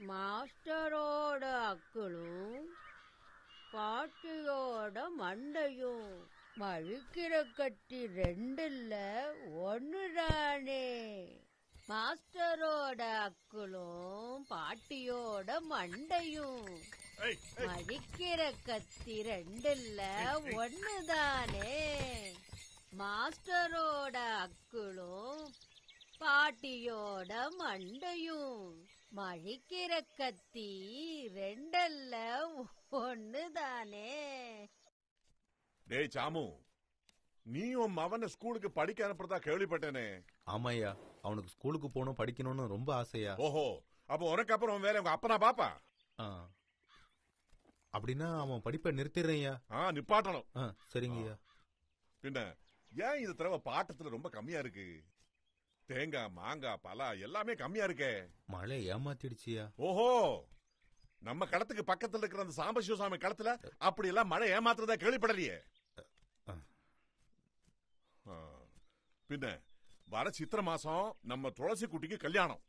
மாஸ்டரோட அக்களும் பாட்டியோட மண்டையும் மழிக்கிற கத்தி ரெண்டுல ஒண்ணுதானே. மாஸ்டரோட அக்களும் பாட்டியோட மண்டையும் மழிக்கிற கத்தி ரெண்டுல ஒண்ணுதானே. மாஸ்டரோட அக்களும் பாட்டியோட மண்டையும் மழிக்கிற கத்தி ரெண்டல்ல ஒண்ணுதானே. டேய் சாமு, நீ உன் மவனை ஸ்கூலுக்கு படிக்க அனுப்புறதா கேள்விப்பட்டேனே. ஆமாய்யா, அவனுக்கு ஸ்கூலுக்கு போகணும் படிக்கணும்னு ரொம்ப ஆசையா. ஓஹோ, அப்ப உனக்கு அப்புறம் வேலை உங்க அப்பனா பாப்பா? அப்படின்னா அவன் படிப்பை நிறுத்திடுறேன்யா. நிப்பாட்டணும். சரிங்கய்யா. பின்ன ஏன் இந்த தடவை பாட்டத்துல ரொம்ப கம்மியா இருக்கு? தேங்காய் மாங்காய் பலா எல்லாமே கம்மியா இருக்கே. மழை ஏமாத்திடுச்சியா. ஓஹோ, நம்ம களத்துக்கு பக்கத்துல இருக்கிற அந்த சாம்பசிவசாமி களத்துல அப்படி எல்லாம் மழை ஏமாத்துறதா கேள்விப்படலையே. பின்ன வர சித்திர மாசம் நம்ம துளசி குட்டிக்கு கல்யாணம்.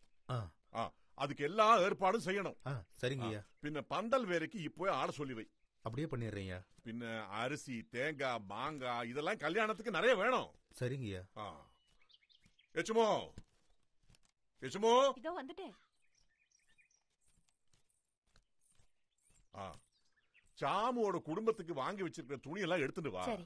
அதுக்கு எல்லா ஏற்பாடும் செய்யணும். சரிங்கய்யா. பின்ன பந்தல் வேலைக்கு இப்போ ஆட சொல்லி வை. அப்படியே பண்ணிடுறேன்யா. பின்ன அரிசி தேங்காய் மாங்காய் இதெல்லாம் கல்யாணத்துக்கு நிறைய வேணும். சரிங்கய்யா. எச்சுமோ எச்சுமோ, இதோ வந்துட்டேன். சாமுவோட குடும்பத்துக்கு வாங்கி வச்சிருக்கிற துணி எல்லாம் எடுத்துட்டு வா. சரி.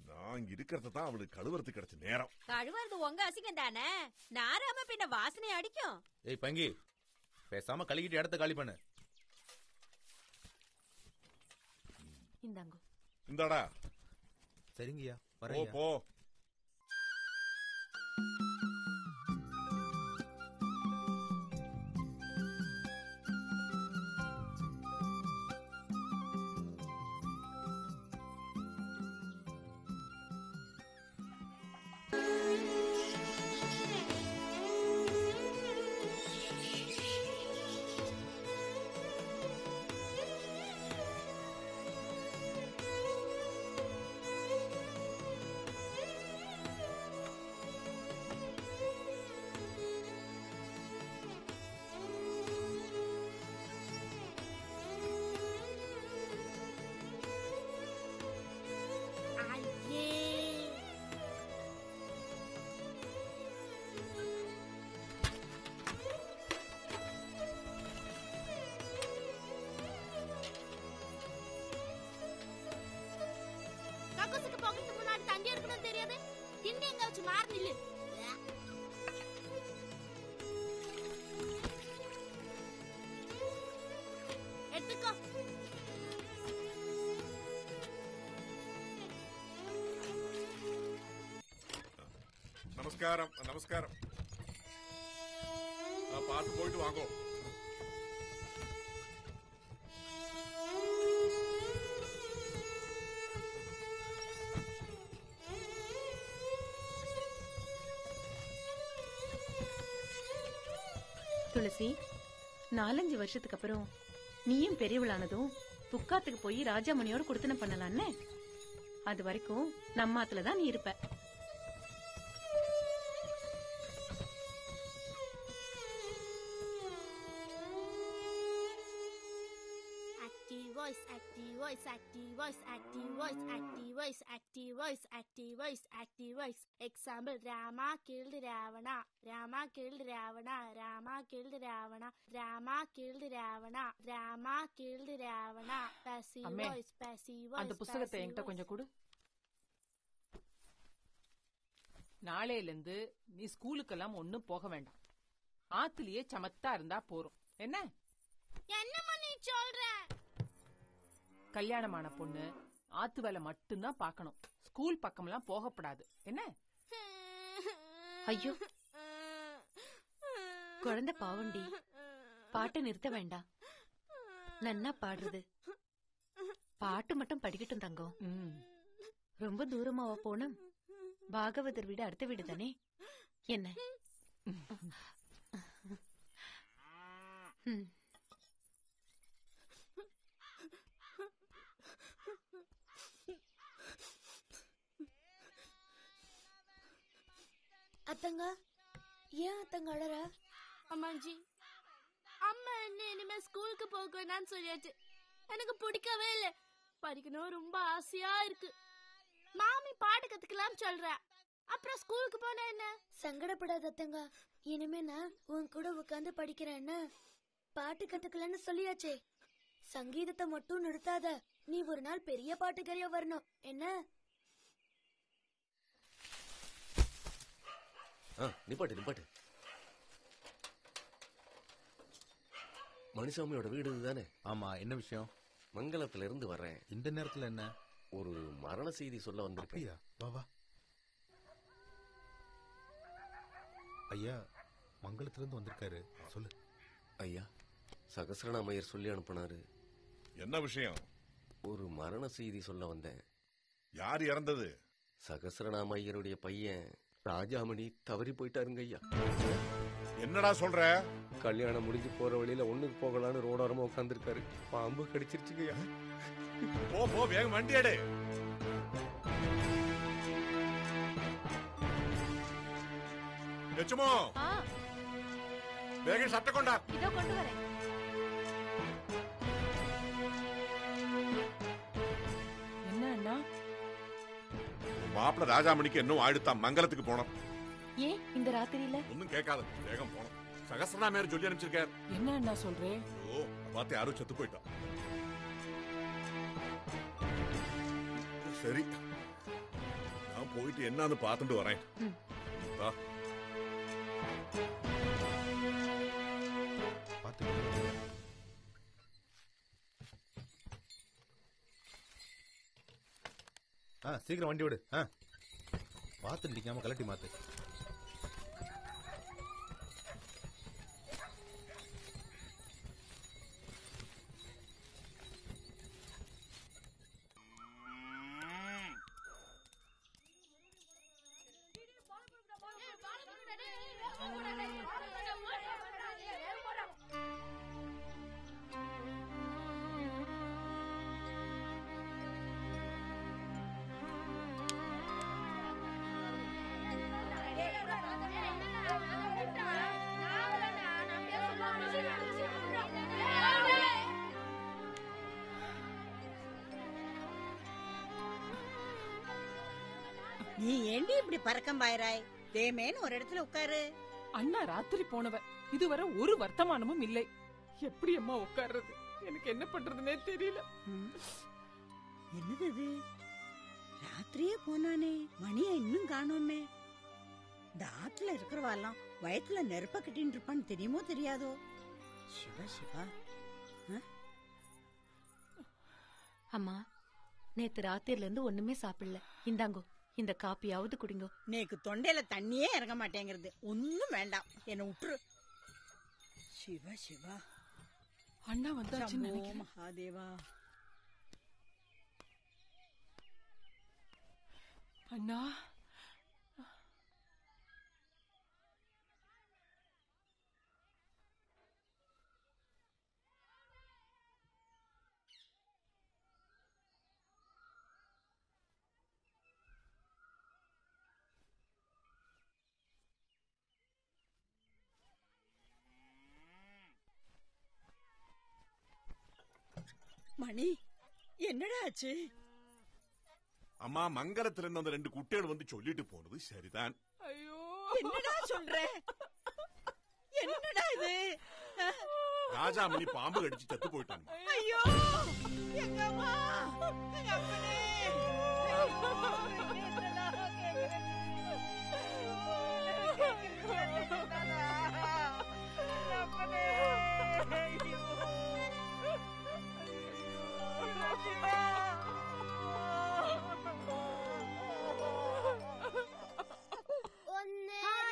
நான் இங்க இருக்கிறது தான் அவளுக்கு கழுவுறதுக்கு கிடைச்ச நேரம். கழுவுறது உங்க அசிங்கம் தானே, நாராம பின்ன வாசனை அடிக்கும். ஏய் பங்கி, பேசாம கழுவிட்டு இடத்த காலி பண்ணு. இந்தாங்க. இந்தாடா. சரிங்கய்யா, போ வரேன். போ. முன்னாடி தண்ணி எடுக்கணும் தெரியாது. கிண்டி எங்க வச்சு மாறி நில்லு. எடுத்துக்கோ. நமஸ்காரம் நமஸ்காரம். பார்த்து போயிட்டு வாங்கோ. துளசி, 4-5 வருஷத்துக்கு அப்புறம் நீயும் பெரியவளானதும் புக்காத்துக்கு போய் ராஜாமணியோட குடுத்தனம் பண்ணலான்னு. அது வரைக்கும் நம்ம ஆத்துலதான் நீ இருப்ப. Example, Rama killed Ravana. Rama killed Ravana. Rama killed Ravana. Rama killed Ravana. Rama killed Ravana. Passive voice, passive voice. அந்த புத்தகத்தை என்கிட்ட கொஞ்சம் கொடு. நாளையில இருந்து நீ ஸ்கூலுக்கெல்லாம் ஒன்னும் போக வேண்டாம். ஆத்துலயே சமத்தா இருந்தா போறோம். என்ன என்னம்மா நீ சொல்ற? கல்யாணமான பொண்ணு ஆத்து வேலை மட்டும்தான் பாக்கணும். ஸ்கூல் பக்கம்லாம் போகப்படாது. என்ன? ஐயோ, குழந்தை பாவண்டி, பாட்டை நிறுத்த வேண்டாம். நன்னா பாடுறது. பாட்டு மட்டும் படிக்கட்டும் தங்கம். ரொம்ப தூரமாவா போனோம்? பாகவதர் வீடு அடுத்த வீடு தானே. என்ன? அத்தங்க ஏன் அத்தங்க அழற? அம்மாஜி, அம்மா என்ன இனிமே ஸ்கூலுக்கு போகணும்னு சொல்லியாச்சு. எனக்கு பிடிக்கவே இல்லை. படிக்கணும் ரொம்ப ஆசையா இருக்கு. மாமி பாட்டு கத்துக்கலாம் சொல்ற. அப்புறம் ஸ்கூலுக்கு போனா என்ன? சங்கடப்படாத அத்தங்க, இனிமே நான் உன் கூட உட்காந்து படிக்கிறேன்னு. பாட்டு கத்துக்கலன்னு சொல்லியாச்சே. சங்கீதத்தை மட்டும் நிறுத்தாத. நீ ஒரு நாள் பெரிய பாட்டுக்காரியா வரணும் என்ன? நிப்பாட்டு. மணிசாமியோட வீடு இதுதானே? ஆமா, என்ன விஷயம்? மங்களத்துல இருந்து வர்றேன். இந்த நேரத்துல என்ன? ஒரு மரண செய்தி சொல்ல வந்திருக்கேன். வா வா. ஐயா மங்களத்துல இருந்து வந்திருக்காரு, சொல்லு. ஐயா, சகஸ்ரநாமையர் சொல்லி அனுப்பினாரு. என்ன விஷயம்? ஒரு மரண செய்தி சொல்ல வந்தேன். யார் இறந்தது? சகஸ்ரநாமையருடைய பையன் ராஜாமணி தவறி போயிட்டாருங்க ஐயா. என்னடா சொல்ற? கல்யாணம் முடிஞ்சு போற வழியில ஒண்ணுக்கு போகலான்னு ரோடோரமா உட்காந்துருக்காரு. பாம்பு கடிச்சிருச்சுங்க ஐயா. போ வேகம் வண்டி எடு. லட்சுமோ, வேகம் சட்டை கொண்டா. இதோ கொண்டு வரேன். என்ன அண்ணா? மாப்பிள்ள ராஜாமணிக்கு இன்னும் ஆயிடுத்தா மங்கலத்துக்கு போனோம். ஏன் இந்த ராத்திரியில? ஒன்னும் கேட்காத, வேகம் போனோம். சகஸ்ரநாமையர் சொல்லி அனுப்பிச்சிருக்காரு. என்ன அண்ணா சொல்றேன்? ஓ, பார்த்து யாரும் செத்து போயிட்டா. சரி, நான் போயிட்டு என்னன்னு பார்த்துட்டு வரேன். சீக்கிரம் வண்டி விடு. பார்த்து நிக்காம கலட்டி மாத்து. நீ ஏண்டி இப்படி பறக்கம் பாயராய்? தேமேன்னு ஒரு இடத்துல உட்காரு. அண்ணா ராத்திரி போனவன், இதுவரை ஒரு வர்த்தமானமும் இல்லை. எப்படி அம்மா உட்கார்றது? எனக்கு என்ன பண்றதுன்னே தெரியல. என்னது இது? ராத்திரியே போனானே, மணியை இன்னும் காணோமே. இந்த ஆத்துல இருக்கிறவாலாம் வயத்துல நெருப்ப கட்டின்னு இருப்பான்னு தெரியுமோ தெரியாதோ? சிவா சிவா. அம்மா, நேத்து ராத்திரில இருந்து ஒண்ணுமே சாப்பிடல. இந்தாங்கோ, இந்த காப்பியாவது குடிங்கோ. நேக்கு தொண்டையில தண்ணியே இறங்க மாட்டேங்கிறது. ஒன்னும் வேண்டாம், என்ன விட்டுரு. சிவா சிவா. அண்ணா வந்தாச்சுன்னு சம்போ நினைக்கிறேன். மகாதேவா. அண்ணா, மணி, என்னடா ஆச்சு? அம்மா, மங்கலத்துல இருந்து அந்த 2 குட்டிகள் வந்து சொல்லிட்டு போனது சரிதான். ஐயோ, என்னடா சொல்ற? என்னடா இது? ராஜாமணி பாம்பு கடிச்சு செத்து போயிட்டான். ஐயோ, எங்க அம்மா, எங்க அப்பனே.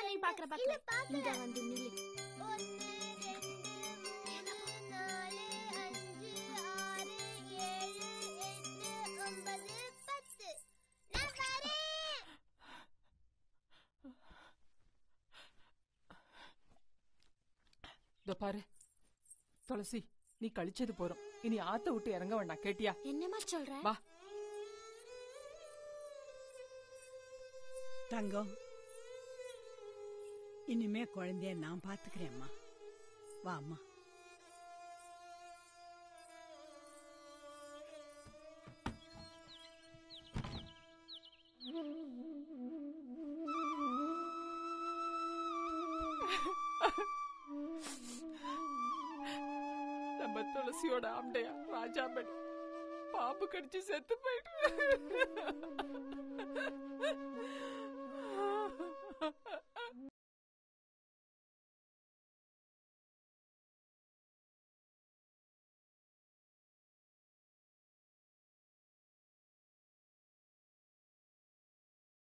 நீ பாக்குற இங்க வந்து நில்லு. பாரு துளசி, நீ கழிச்சது போறோம். இனி ஆத்த விட்டு இறங்க வேண்டாம், கேட்டியா? என்னமா சொல்ற? வா தங்கம், இனிமே குழந்தைய நான் பாத்துக்கிறேம்மா. வாம்மா. நம்ம துளசியோட ஆம்படையா ராஜாமணி பாம்பு கடிச்சு செத்து போயிட்டு